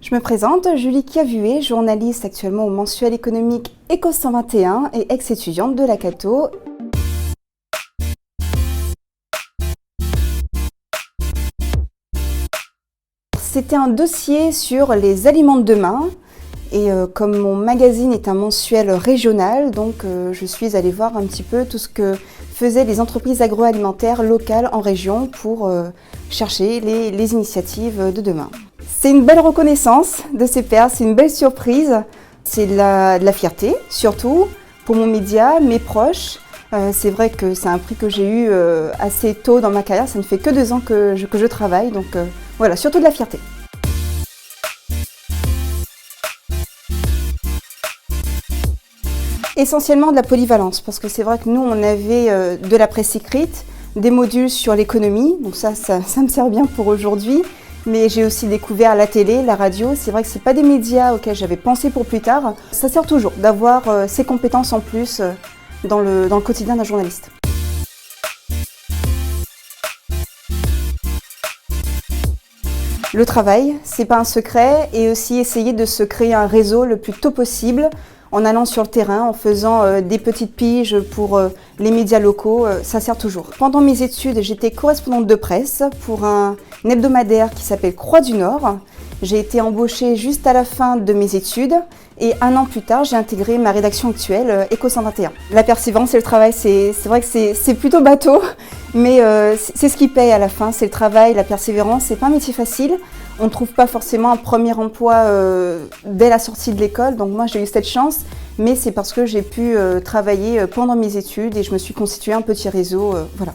Je me présente, Julie Chiavuet, journaliste actuellement au mensuel économique Eco 121 et ex-étudiante de la Cato. C'était un dossier sur les aliments de demain et comme mon magazine est un mensuel régional, donc je suis allée voir un petit peu tout ce que faisaient les entreprises agroalimentaires locales en région pour chercher les initiatives de demain. C'est une belle reconnaissance de ces pairs, c'est une belle surprise, c'est de la fierté surtout pour mon média, mes proches. C'est vrai que c'est un prix que j'ai eu assez tôt dans ma carrière, ça ne fait que 2 ans que je travaille, donc voilà, surtout de la fierté. Essentiellement de la polyvalence, parce que c'est vrai que nous on avait de la presse écrite, des modules sur l'économie, donc ça me sert bien pour aujourd'hui. Mais j'ai aussi découvert la télé, la radio. C'est vrai que ce n'est pas des médias auxquels j'avais pensé pour plus tard. Ça sert toujours d'avoir ces compétences en plus dans le quotidien d'un journaliste. Le travail, c'est pas un secret, et aussi essayer de se créer un réseau le plus tôt possible en allant sur le terrain, en faisant des petites piges pour les médias locaux, ça sert toujours. Pendant mes études, j'étais correspondante de presse pour un hebdomadaire qui s'appelle Croix du Nord. J'ai été embauchée juste à la fin de mes études et 1 an plus tard, j'ai intégré ma rédaction actuelle, Eco 121. La persévérance et le travail, c'est vrai que c'est plutôt bateau, mais c'est ce qui paye à la fin, c'est le travail, la persévérance. C'est pas un métier facile. On ne trouve pas forcément un premier emploi dès la sortie de l'école, donc moi j'ai eu cette chance, mais c'est parce que j'ai pu travailler pendant mes études et je me suis constitué un petit réseau, voilà.